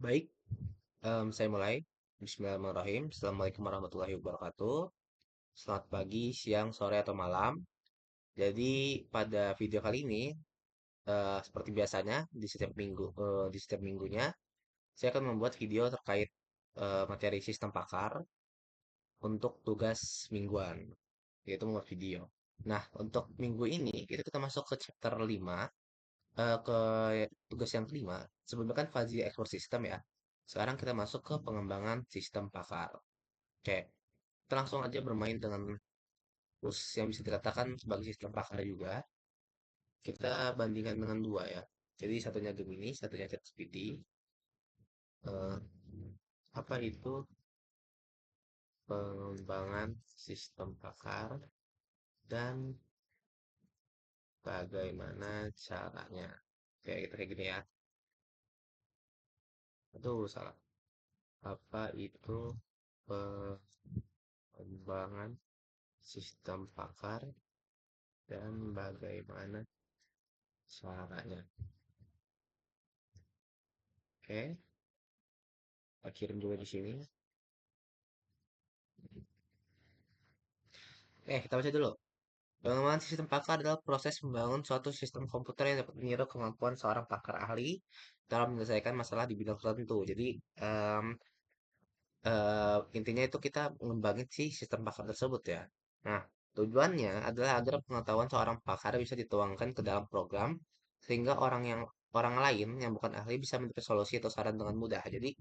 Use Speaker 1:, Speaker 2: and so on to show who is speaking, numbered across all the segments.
Speaker 1: Baik, saya mulai. Bismillahirrahmanirrahim. Assalamualaikum warahmatullahi wabarakatuh. Selamat pagi, siang, sore, atau malam. Jadi pada video kali ini, seperti biasanya di setiap minggunya, saya akan membuat video terkait materi sistem pakar untuk tugas mingguan, yaitu membuat video. Nah, untuk minggu ini kita masuk ke chapter 5, ke tugas yang kelima. Sebelumnya kan fuzzy export system ya. Sekarang kita masuk ke pengembangan sistem pakar. Oke, kita langsung aja bermain dengan tools yang bisa dikatakan sebagai sistem pakar juga. Kita bandingkan dengan dua ya. Jadi satunya Gemini, satunya ChatGPT. Eh, apa itu pengembangan sistem pakar dan bagaimana caranya? Kayak gitu kayak gini ya. Aduh, salah. Apa itu pengembangan sistem pakar dan bagaimana caranya? Oke, kita kirim juga di sini. Kita baca dulu. Pengembangan sistem pakar adalah proses membangun suatu sistem komputer yang dapat meniru kemampuan seorang pakar ahli dalam menyelesaikan masalah di bidang tertentu. Jadi, em, intinya itu kita mengembangin si sistem pakar tersebut ya. Nah, tujuannya adalah agar pengetahuan seorang pakar bisa dituangkan ke dalam program sehingga orang lain yang bukan ahli bisa menemukan solusi atau saran dengan mudah. Jadi,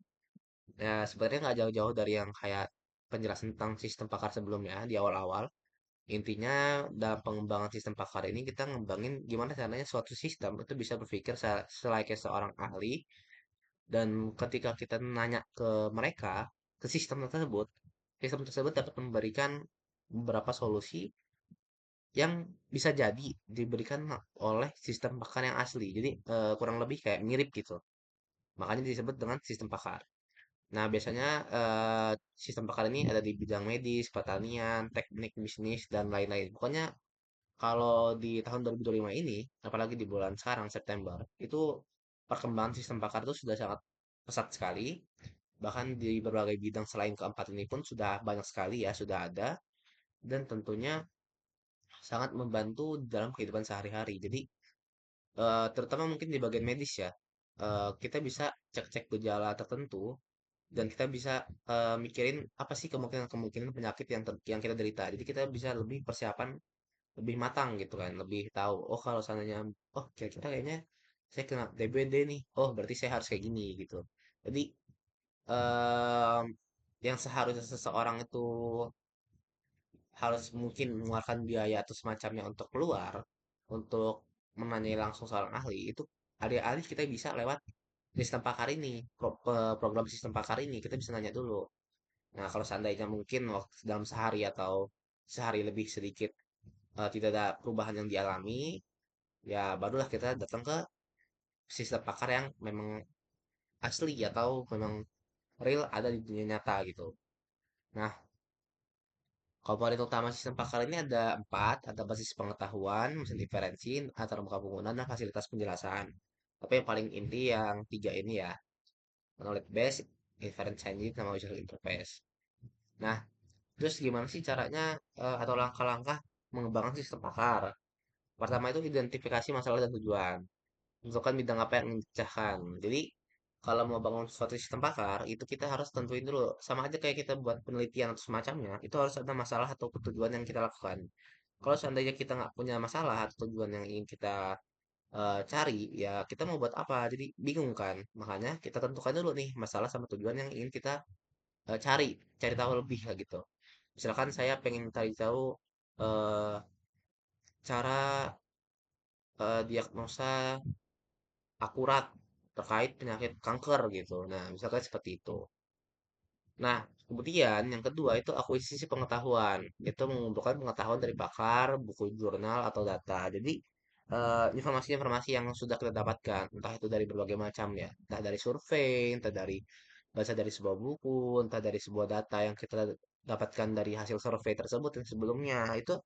Speaker 1: ya sebenarnya nggak jauh-jauh dari yang kayak penjelasan tentang sistem pakar sebelumnya di awal-awal. Intinya dalam pengembangan sistem pakar ini kita ngembangin gimana caranya suatu sistem itu bisa berpikir selayaknya seorang ahli dan ketika kita nanya ke mereka, ke sistem tersebut dapat memberikan beberapa solusi yang bisa jadi diberikan oleh sistem pakar yang asli. Jadi kurang lebih kayak mirip gitu. Makanya disebut dengan sistem pakar. Nah, biasanya sistem pakar ini ada di bidang medis, pertanian, teknik, bisnis, dan lain-lain. Pokoknya kalau di tahun 2025 ini, apalagi di bulan sekarang September, itu perkembangan sistem pakar itu sudah sangat pesat sekali. Bahkan di berbagai bidang selain keempat ini pun sudah banyak sekali ya, sudah ada. Dan tentunya sangat membantu dalam kehidupan sehari-hari. Jadi, terutama mungkin di bagian medis ya, kita bisa cek-cek gejala tertentu dan kita bisa mikirin apa sih kemungkinan-kemungkinan penyakit yang kita derita. Jadi kita bisa lebih persiapan lebih matang gitu kan, lebih tahu. Oh kalau seandainya, oh kira-kira kayaknya saya kena DBD nih. Oh berarti saya harus kayak gini gitu. Jadi em, yang seharusnya seseorang itu harus mungkin mengeluarkan biaya atau semacamnya untuk keluar, untuk menanyai langsung seorang ahli, itu alih-alih kita bisa lewat sistem pakar ini, program sistem pakar ini, kita bisa nanya dulu. Nah, kalau seandainya mungkin waktu dalam sehari atau sehari lebih sedikit tidak ada perubahan yang dialami, ya barulah kita datang ke sistem pakar yang memang asli atau memang real ada di dunia nyata gitu. Nah, komponen utama sistem pakar ini ada empat, ada basis pengetahuan, mesin inferensi, antar muka penggunaan, dan fasilitas penjelasan. Tapi yang paling inti yang tiga ini ya, knowledge base, inference engine, sama visual interface. Nah, terus gimana sih caranya atau langkah-langkah mengembangkan sistem pakar? Pertama itu identifikasi masalah dan tujuan. Tentukan bidang apa yang ingin dipecahkan. Jadi, kalau mau bangun suatu sistem pakar, itu kita harus tentuin dulu. Sama aja kayak kita buat penelitian atau semacamnya, itu harus ada masalah atau tujuan yang kita lakukan. Kalau seandainya kita nggak punya masalah atau tujuan yang ingin kita cari, ya kita mau buat apa? Jadi bingung kan. Makanya kita tentukan dulu nih masalah sama tujuan yang ingin kita cari, cari tahu lebih lah gitu. Misalkan saya pengen cari tahu eh, cara diagnosa akurat terkait penyakit kanker gitu. Nah, misalkan seperti itu. Nah, kemudian yang kedua itu akuisisi pengetahuan. Itu mengumpulkan pengetahuan dari pakar, buku jurnal, atau data. Jadi, informasi-informasi yang sudah kita dapatkan, entah itu dari berbagai macam ya, entah dari survei, entah dari baca dari sebuah buku, entah dari sebuah data yang kita dapatkan dari hasil survei tersebut yang sebelumnya, itu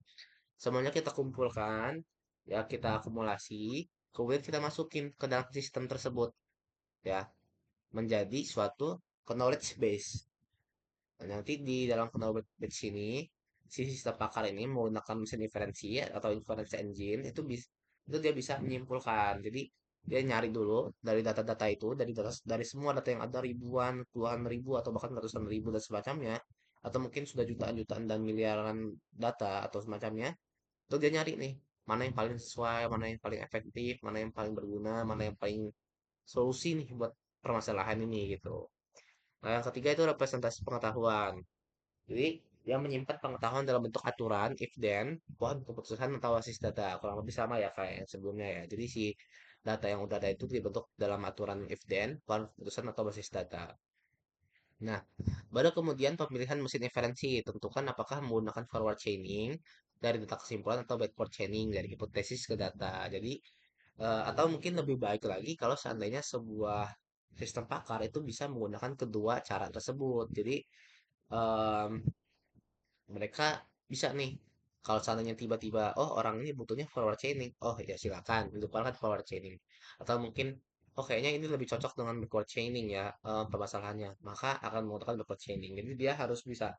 Speaker 1: semuanya kita kumpulkan, ya kita akumulasi, kemudian kita masukin ke dalam sistem tersebut, ya. menjadi suatu knowledge base. Nah, nanti di dalam knowledge base ini, si sistem pakar ini menggunakan mesin inferensi atau inference engine itu dia bisa menyimpulkan. Jadi dia nyari dulu dari data-data itu, dari semua data yang ada ribuan, puluhan ribu atau bahkan ratusan ribu dan semacamnya, atau mungkin sudah jutaan-jutaan dan miliaran data atau semacamnya, itu dia nyari nih mana yang paling sesuai, mana yang paling efektif, mana yang paling berguna, mana yang paling solusi nih buat permasalahan ini gitu. Nah, yang ketiga itu representasi pengetahuan. Jadi dia menyimpan pengetahuan dalam bentuk aturan, if then, pohon keputusan atau basis data. Kurang lebih sama ya kayak yang sebelumnya ya. Jadi si data yang udah ada itu dibentuk dalam aturan if then, pohon keputusan atau basis data. Nah, baru kemudian pemilihan mesin inferensi. Tentukan apakah menggunakan forward chaining dari data kesimpulan atau backward chaining dari hipotesis ke data. Jadi, atau mungkin lebih baik lagi kalau seandainya sebuah sistem pakar itu bisa menggunakan kedua cara tersebut. Jadi, em, mereka bisa nih kalau seandainya tiba-tiba oh orang ini butuhnya forward chaining, oh ya silakan hidupkan forward chaining, atau mungkin oh kayaknya ini lebih cocok dengan backward chaining ya, permasalahannya maka akan menggunakan backward chaining. Jadi dia harus bisa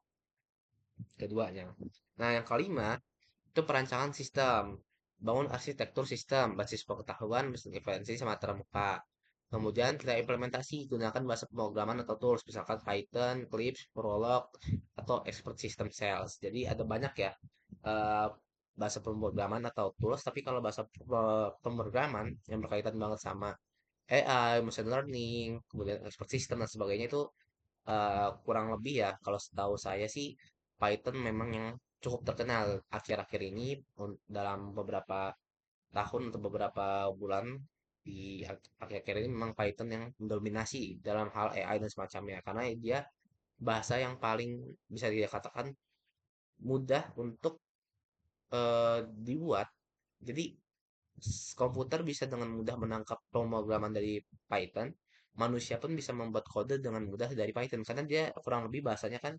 Speaker 1: keduanya. Nah, yang kelima itu perancangan sistem. Bangun arsitektur sistem, basis pengetahuan, mesin inferensi sama terbuka. Kemudian kita implementasi, gunakan bahasa pemrograman atau tools, misalkan Python, Eclipse, Prolog, atau Expert System Cells. Jadi ada banyak ya eh, bahasa pemrograman atau tools, tapi kalau bahasa pemrograman yang berkaitan banget sama AI, machine learning, kemudian expert system dan sebagainya itu kurang lebih ya kalau setahu saya sih Python memang yang cukup terkenal akhir-akhir ini dalam beberapa tahun atau beberapa bulan di akhir-akhir ini memang Python yang mendominasi dalam hal AI dan semacamnya karena dia bahasa yang paling bisa dikatakan mudah untuk dibuat. Jadi komputer bisa dengan mudah menangkap pemrograman dari Python, manusia pun bisa membuat kode dengan mudah dari Python karena dia kurang lebih bahasanya kan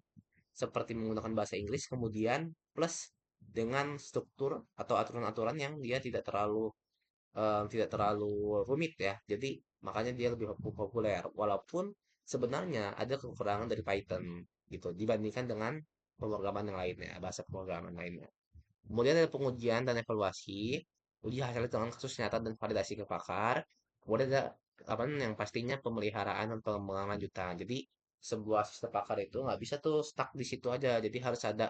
Speaker 1: seperti menggunakan bahasa Inggris kemudian plus dengan struktur atau aturan-aturan yang dia tidak terlalu rumit ya. Jadi makanya dia lebih populer walaupun sebenarnya ada kekurangan dari Python gitu dibandingkan dengan pemrograman yang lainnya, bahasa pemrograman lainnya. Kemudian ada pengujian dan evaluasi, uji hasil dengan kasus nyata dan validasi ke pakar. Kemudian ada apa yang pastinya pemeliharaan dan pengembangan lanjutan. Jadi sebuah sistem pakar itu nggak bisa tuh stuck di situ aja. Jadi harus ada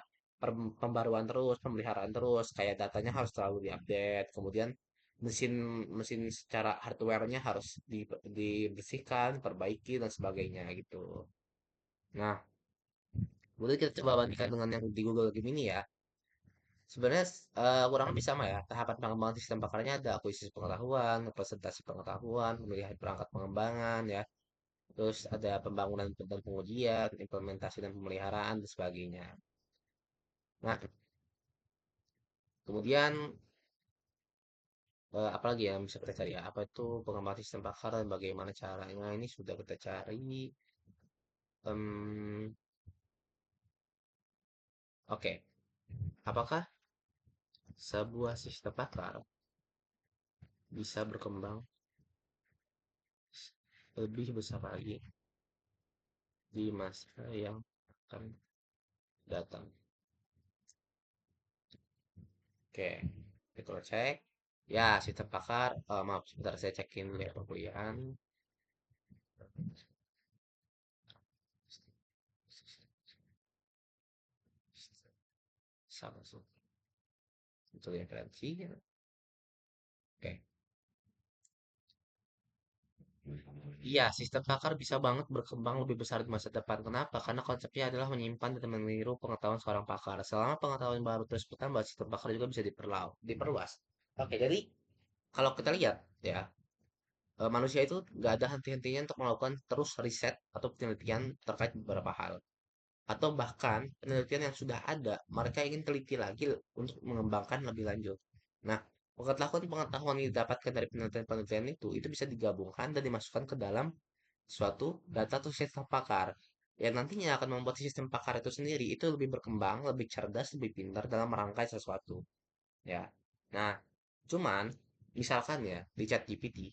Speaker 1: pembaruan terus, pemeliharaan terus. Kayak datanya harus selalu diupdate. Kemudian mesin mesin secara hardware-nya harus dibersihkan, perbaiki dan sebagainya gitu. Nah, kemudian kita coba bandingkan dengan yang di Google Gemini ya. Sebenarnya kurang lebih sama ya. Tahapan pengembangan sistem pakarnya ada akuisisi pengetahuan, presentasi pengetahuan, pemilihan perangkat pengembangan ya. Terus ada pembangunan dan pengujian, implementasi dan pemeliharaan dan sebagainya. Nah, kemudian apa lagi yang bisa kita cari ya? Apa itu pengembangan sistem pakar dan bagaimana caranya? Ini sudah kita cari. Em, oke, apakah sebuah sistem pakar bisa berkembang lebih besar lagi di masa yang akan datang? Oke, kita cek. Ya, sistem pakar. Maaf, sebentar saya cekin dulu ya perkuliahan. Sama betul ya referensinya. Oke. Iya, sistem pakar bisa banget berkembang lebih besar di masa depan. Kenapa? Karena konsepnya adalah menyimpan dan meniru pengetahuan seorang pakar. Selama pengetahuan baru terus bertambah, sistem pakar juga bisa diperluas. Oke, jadi kalau kita lihat ya, manusia itu nggak ada henti-hentinya untuk melakukan terus riset atau penelitian terkait beberapa hal. Atau bahkan penelitian yang sudah ada, mereka ingin teliti lagi untuk mengembangkan lebih lanjut. Nah, pengetahuan-pengetahuan yang didapatkan dari penelitian-penelitian itu bisa digabungkan dan dimasukkan ke dalam suatu data atau sistem pakar. Yang nantinya akan membuat sistem pakar itu sendiri itu lebih berkembang, lebih cerdas, lebih pintar dalam merangkai sesuatu. Ya. Nah, cuman misalkan ya di ChatGPT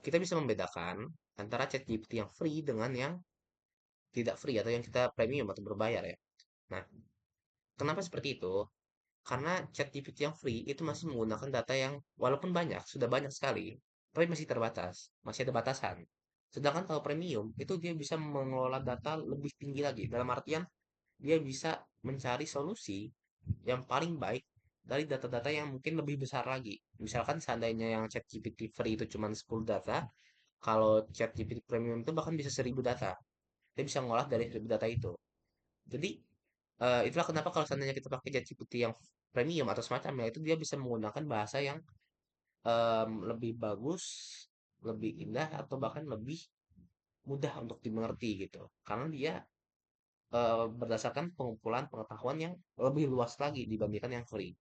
Speaker 1: kita bisa membedakan antara ChatGPT yang free dengan yang tidak free atau yang kita premium atau berbayar ya. Nah, kenapa seperti itu? Karena ChatGPT yang free itu masih menggunakan data yang walaupun banyak, sudah banyak sekali, tapi masih terbatas, masih ada batasan. Sedangkan kalau premium itu dia bisa mengelola data lebih tinggi lagi. Dalam artian dia bisa mencari solusi yang paling baik dari data-data yang mungkin lebih besar lagi. Misalkan seandainya yang ChatGPT free itu cuma 10 data, kalau ChatGPT premium itu bahkan bisa 1000 data. Dia bisa ngolah dari 1000 data itu. Jadi itulah kenapa kalau seandainya kita pakai ChatGPT yang premium atau semacamnya itu dia bisa menggunakan bahasa yang lebih bagus, lebih indah atau bahkan lebih mudah untuk dimengerti gitu. Karena dia berdasarkan pengumpulan pengetahuan yang lebih luas lagi dibandingkan yang free.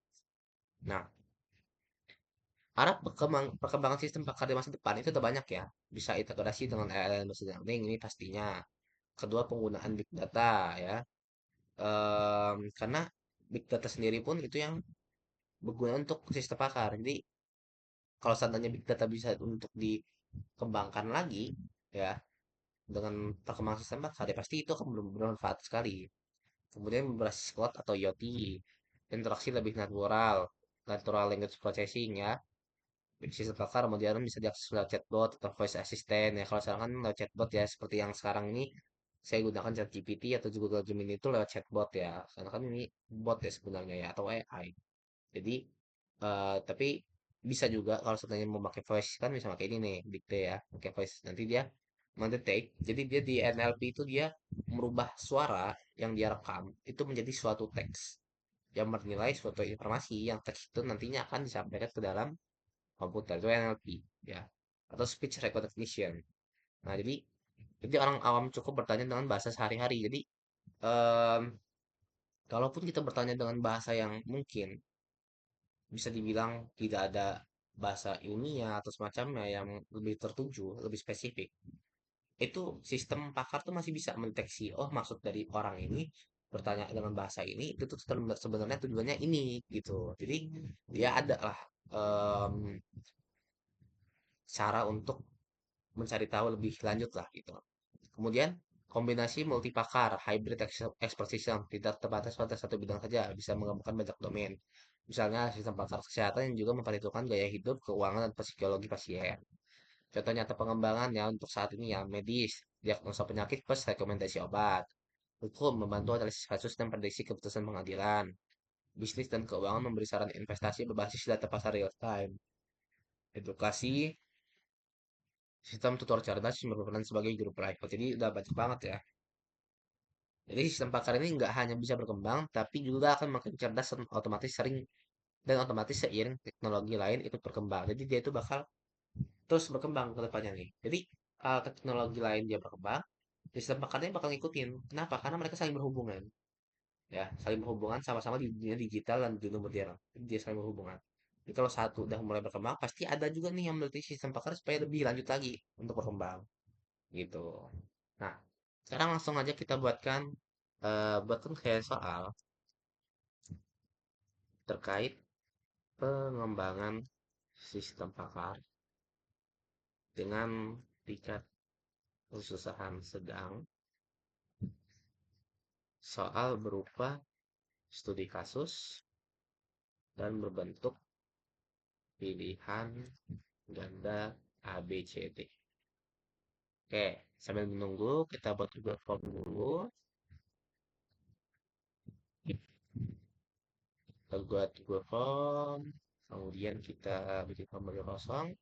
Speaker 1: Nah, arah perkembangan sistem pakar di masa depan itu udah banyak ya. Bisa integrasi dengan AI dan machine learning ini pastinya. Kedua, penggunaan big data ya. Karena big data sendiri pun itu yang berguna untuk sistem pakar. Jadi kalau seandainya big data bisa untuk dikembangkan lagi ya dengan perkembangan sistem bakar ya pasti itu akan bermanfaat sekali. Kemudian berbasis cloud atau IoT, interaksi lebih natural, natural language processing ya. Sistem bakar modern bisa diakses lewat chatbot atau voice assistant ya. Kalau sekarang kan lewat chatbot ya seperti yang sekarang ini saya gunakan ChatGPT atau juga Google Gemini itu lewat chatbot ya. Karena kan ini bot ya sebenarnya ya atau AI. Jadi tapi bisa juga kalau seandainya mau pakai voice kan bisa pakai ini nih, dikte ya, pakai voice. Nanti dia mendetek. Jadi dia di NLP itu dia merubah suara yang dia rekam itu menjadi suatu teks yang bernilai suatu informasi yang teks itu nantinya akan disampaikan ke dalam komputer itu NLP ya atau speech recognition. Nah, jadi orang awam cukup bertanya dengan bahasa sehari-hari. Jadi em, kalaupun kita bertanya dengan bahasa yang mungkin bisa dibilang tidak ada bahasa ilmiah atau semacamnya yang lebih tertuju, lebih spesifik. Itu sistem pakar tuh masih bisa mendeteksi, oh maksud dari orang ini bertanya dengan bahasa ini, itu tuh sebenarnya tujuannya ini gitu. Jadi dia ada lah em, cara untuk mencari tahu lebih lanjut lah gitu. Kemudian kombinasi multipakar, hybrid expert system, tidak terbatas pada satu bidang saja, bisa menggabungkan banyak domain. Misalnya sistem pakar kesehatan yang juga memperhitungkan gaya hidup, keuangan, dan psikologi pasien. Contoh nyata pengembangan ya untuk saat ini ya medis, diagnosa penyakit plus rekomendasi obat. Hukum membantu analisis kasus dan prediksi keputusan pengadilan. Bisnis dan keuangan memberi saran investasi berbasis data pasar real time. Edukasi, sistem tutor cerdas yang berperan sebagai guru private. Jadi udah banyak banget ya. Jadi sistem pakar ini nggak hanya bisa berkembang, tapi juga akan makin cerdas dan otomatis sering dan otomatis seiring teknologi lain ikut berkembang. Jadi dia itu bakal terus berkembang ke depannya nih. Jadi kalau teknologi lain dia berkembang, sistem pakarnya bakal ngikutin. Kenapa? Karena mereka saling berhubungan. Ya, saling berhubungan sama-sama di dunia digital dan dunia modern. Jadi dia saling berhubungan. Jadi kalau satu udah mulai berkembang, pasti ada juga nih yang meneliti sistem pakar supaya lebih lanjut lagi untuk berkembang. Gitu. Nah, sekarang langsung aja kita buatkan kayak soal terkait pengembangan sistem pakar dengan tingkat kesusahan sedang, soal berupa studi kasus dan berbentuk pilihan ganda ABCD. Oke, sambil menunggu kita buat Google Form dulu. Kita buat Google Form, kemudian kita bikin formulir kosong.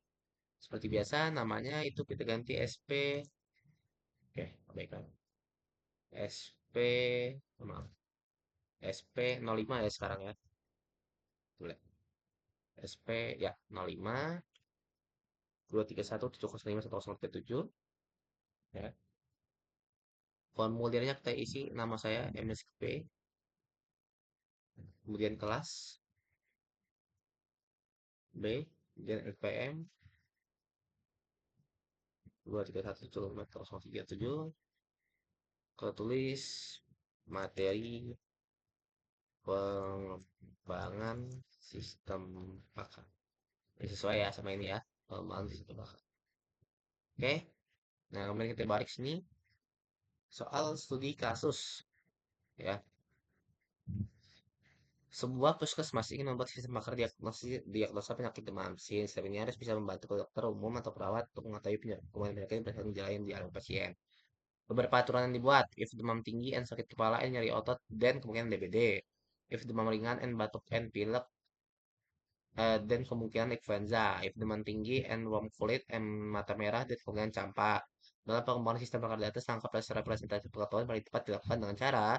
Speaker 1: Seperti biasa namanya itu kita ganti SP. Oke, abaikan. SP, maaf, SP05 ya sekarang ya. Boleh. SP ya 05 231 705 1037 ya. Formulirnya kita isi nama saya MSP, kemudian kelas B, kemudian LPM 231 705 1037, ketulis materi pengembangan sistem pakar. Ini sesuai ya sama ini ya, pengembangan sistem pakar. Oke, nah kemudian kita balik sini soal studi kasus ya. Sebuah puskesmas ingin membuat sistem pakar diagnosa penyakit demam. Sistem ini harus bisa membantu dokter umum atau perawat untuk mengetahui penyakit yang berdasarkan gejala yang dialami pasien. Beberapa aturan yang dibuat, if demam tinggi and sakit kepala and nyeri otot, dan kemungkinan DBD. If demam ringan and batuk and pilek, dan kemungkinan influenza. If demam tinggi and warm kulit and mata merah, dan kemungkinan campak. Dalam pengembangan sistem pakar data, langkah representasi pengetahuan paling tepat dilakukan dengan cara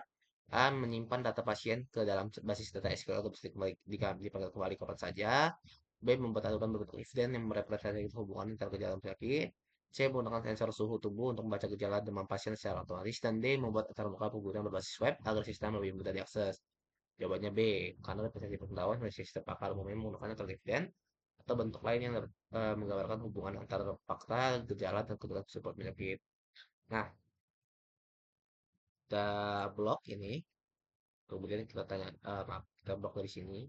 Speaker 1: A. Menyimpan data pasien ke dalam basis data SQL untuk bisa dipanggil kembali kapan saja. B. Membuat aturan berbentuk if then yang merepresentasikan hubungan antar gejala penyakit. C. Menggunakan sensor suhu tubuh untuk membaca gejala demam pasien secara otomatis. Dan D. Membuat antar muka penggunaan berbasis web agar sistem lebih mudah diakses. Jawabannya B, karena representasi pengetahuan dari sistem pakar umumnya menggunakan terlitian atau bentuk lain yang menggambarkan hubungan antara fakta, gejala, dan kebutuhan support penyakit. Nah, kita blok ini, kemudian kita tanya, maaf, kita blok dari sini,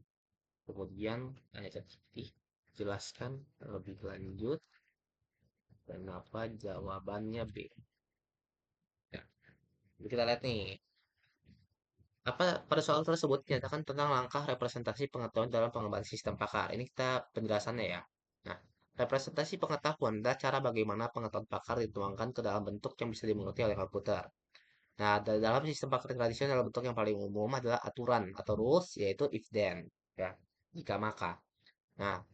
Speaker 1: kemudian tanya ChatGPT, jelaskan lebih lanjut kenapa jawabannya B. Ya, jadi kita lihat nih, apa pada soal tersebut dinyatakan tentang langkah representasi pengetahuan dalam pengembangan sistem pakar. Ini kita penjelasannya ya. Nah, representasi pengetahuan adalah cara bagaimana pengetahuan pakar dituangkan ke dalam bentuk yang bisa dimengerti oleh komputer. Nah, dalam sistem pakar tradisional bentuk yang paling umum adalah aturan atau rules, yaitu if then, ya, jika maka. Nah,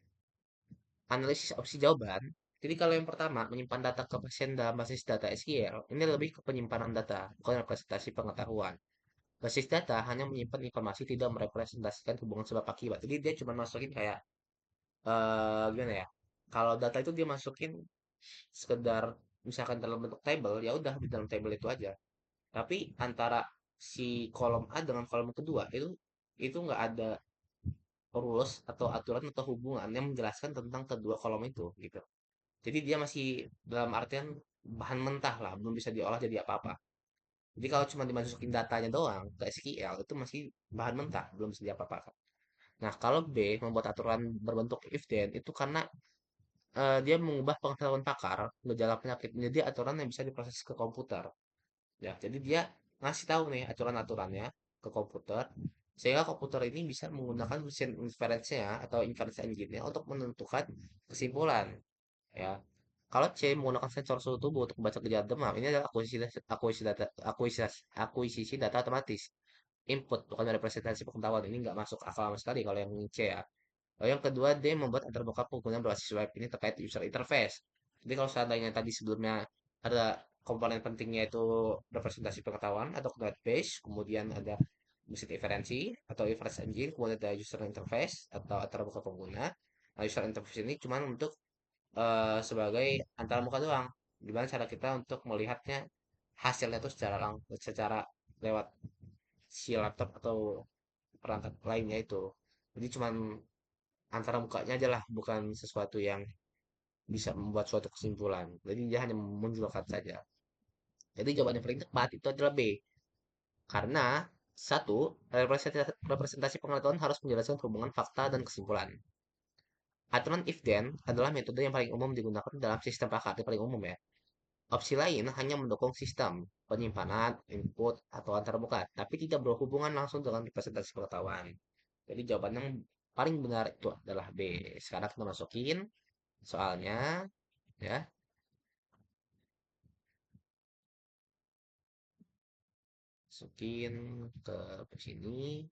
Speaker 1: analisis opsi jawaban. Jadi kalau yang pertama menyimpan data ke pasien dalam basis data SQL, ini lebih ke penyimpanan data, bukan representasi pengetahuan. Basis data hanya menyimpan informasi, tidak merepresentasikan hubungan sebab akibat. Jadi dia cuma masukin kayak gimana ya? Kalau data itu dia masukin sekedar misalkan dalam bentuk table, ya udah di dalam table itu aja. Tapi antara si kolom A dengan kolom kedua itu nggak ada rules atau aturan atau hubungan yang menjelaskan tentang kedua kolom itu gitu. Jadi dia masih dalam artian bahan mentah lah, belum bisa diolah jadi apa-apa. Jadi kalau cuma dimasukin datanya doang ke SQL itu masih bahan mentah, belum bisa diapa-apakan. Nah, kalau B membuat aturan berbentuk if then itu karena dia mengubah pengetahuan pakar gejala penyakit menjadi aturan yang bisa diproses ke komputer. Ya, jadi dia ngasih tahu nih aturan-aturannya ke komputer sehingga komputer ini bisa menggunakan mesin inference-nya atau inference engine-nya untuk menentukan kesimpulan. Ya, kalau C menggunakan sensor suhu tubuh untuk membaca gejala demam, ini adalah akuisisi data otomatis. Input bukan representasi pengetahuan. Ini nggak masuk akal sama sekali kalau yang C ya. Lalu yang kedua, D membuat antarmuka penggunaan berbasis web. Ini terkait user interface. Jadi kalau seandainya tadi sebelumnya ada komponen pentingnya itu representasi pengetahuan atau knowledge base, kemudian ada mesin inferensi atau inference engine, kemudian ada user interface atau antarmuka pengguna. Nah, user interface ini cuma untuk sebagai antarmuka doang. Gimana cara kita untuk melihatnya hasilnya itu secara lewat si laptop atau perangkat lainnya itu. Jadi cuman antara mukanya aja lah, bukan sesuatu yang bisa membuat suatu kesimpulan. Jadi dia hanya menunjukkan saja. Jadi jawaban yang paling tepat itu adalah B. Karena satu, representasi pengetahuan harus menjelaskan hubungan fakta dan kesimpulan. Aturan if then adalah metode yang paling umum digunakan dalam sistem pakar, yang paling umum ya. Opsi lain hanya mendukung sistem penyimpanan, input, atau antarmuka, tapi tidak berhubungan langsung dengan representasi pengetahuan. Jadi jawaban yang paling benar itu adalah B. Sekarang kita masukin soalnya, ya. Masukin ke sini.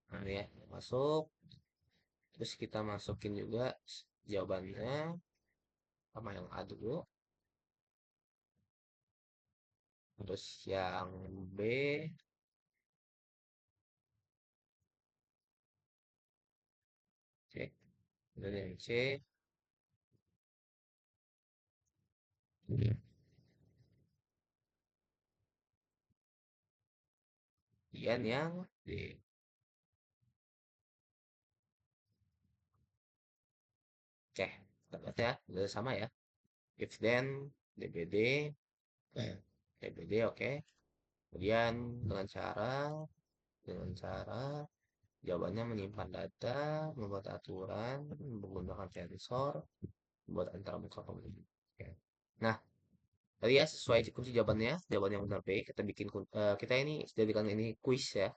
Speaker 1: Nah, ya, masuk. Terus kita masukin juga jawabannya sama yang A dulu. Terus yang B, C. Dan yang C, kemudian yang D. Oke, kita lihat ya, udah sama ya. If then, DBD, DBD oke. Kemudian dengan cara Jawabannya menyimpan data, membuat aturan, menggunakan sensor, membuat antara muka pengemudi. Oke. Nah, tadi ya sesuai kunci jawabannya, jawaban yang benar B. Kita bikin kita ini jadikan ini kuis ya.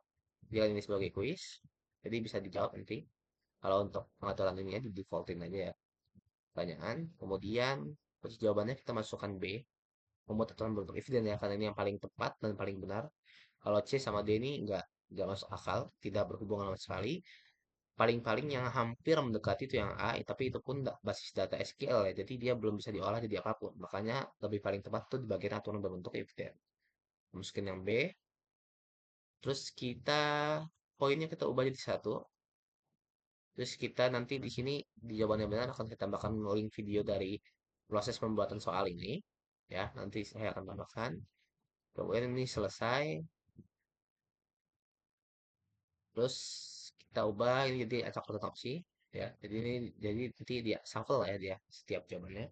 Speaker 1: Jadikan ini sebagai kuis. Jadi bisa dijawab nanti. Kalau untuk pengaturan ini ya di defaultin aja ya. Pertanyaan. Kemudian kunci jawabannya kita masukkan B. Membuat aturan berbentuk eviden ya, karena ini yang paling tepat dan paling benar. Kalau C sama D ini nggak masuk akal, tidak berhubungan sama sekali. Paling-paling yang hampir mendekati itu yang A, tapi itu pun basis data SQL ya, jadi dia belum bisa diolah jadi apapun. Makanya lebih paling tepat itu di bagian aturan berbentuk eviden. Masukin yang B, terus kita poinnya kita ubah jadi satu. Terus kita nanti di sini di jawabannya benar akan kita tambahkan link video dari proses pembuatan soal ini. Ya, nanti saya akan tambahkan. Kemudian ini selesai. Terus kita ubah ini jadi acak opsi ya. Jadi ini jadi nanti dia sampel ya dia setiap jawabannya.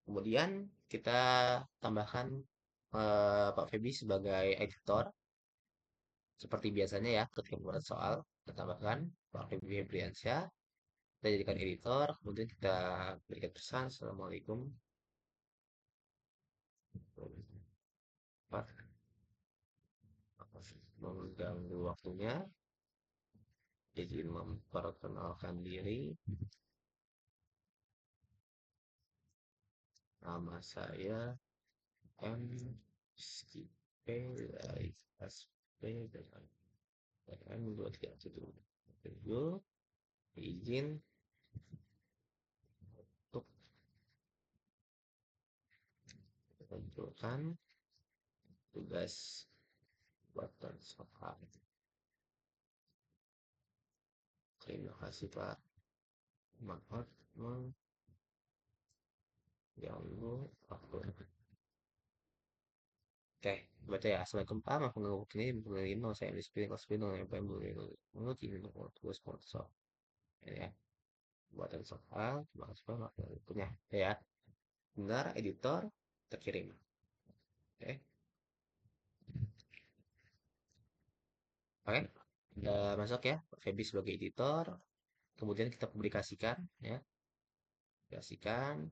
Speaker 1: Kemudian kita tambahkan Pak Feby sebagai editor seperti biasanya ya ketika membuat soal kita tambahkan Pak Feby Febriansyah kita jadikan editor kemudian kita berikan pesan Assalamualaikum Pak mengganggu waktunya izin memperkenalkan diri nama saya M SP dari SP dengan PN 2317 izin untuk menentukan tugas buatan soal. Terima kasih Pak. Maaf mengganggu waktu. Oke, baca ya. Assalamualaikum Pak. Maaf mengganggu waktu ini. Menerima saya disiplin kelas B dengan yang menurut ini untuk tugas buatan soal. Ya, buatan soal. Terima kasih Pak. Maaf mengganggu waktunya. Ya, benar editor terkirim. Oke, oke. Udah masuk ya. Feby sebagai editor. Kemudian kita publikasikan ya. Publikasikan.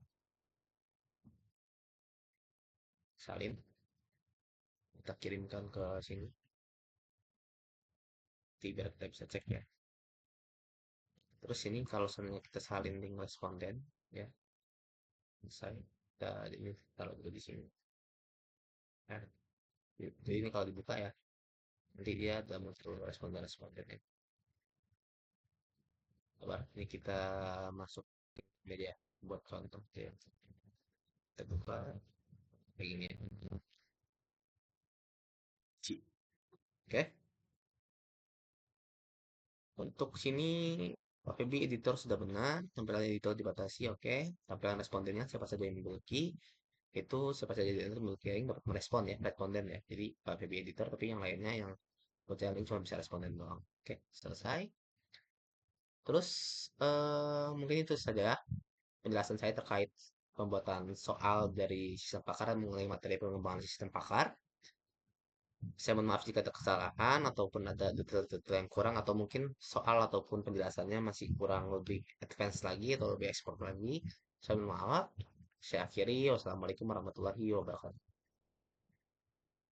Speaker 1: Salin. Kita kirimkan ke sini. Biar kita bisa cek ya. Terus ini kalau sebenarnya kita salin link responden ya. Selesai. Kita ini taruh dulu di sini. Nah, jadi ini kalau dibuka ya, nanti dia ada muncul responden-responden ya. Coba ini kita masuk media buat contoh ya. Kita buka kayak gini ya. Oke. Untuk sini PB editor sudah benar, tampilan editor dibatasi, oke. Tampilan respondennya siapa saja yang memiliki, itu siapa saja yang memiliki link dapat merespon ya, responden ya. Jadi PB editor, tapi yang lainnya yang baca link cuma bisa responden doang. Oke, selesai. Terus mungkin itu saja penjelasan saya terkait pembuatan soal dari sistem pakar dan mengenai materi pengembangan sistem pakar. Saya mohon maaf jika ada kesalahan ataupun ada detail-detail yang kurang atau mungkin soal ataupun penjelasannya masih kurang lebih advance lagi atau lebih ekspor lagi. Saya mohon maaf. Saya akhiri. Wassalamualaikum warahmatullahi wabarakatuh.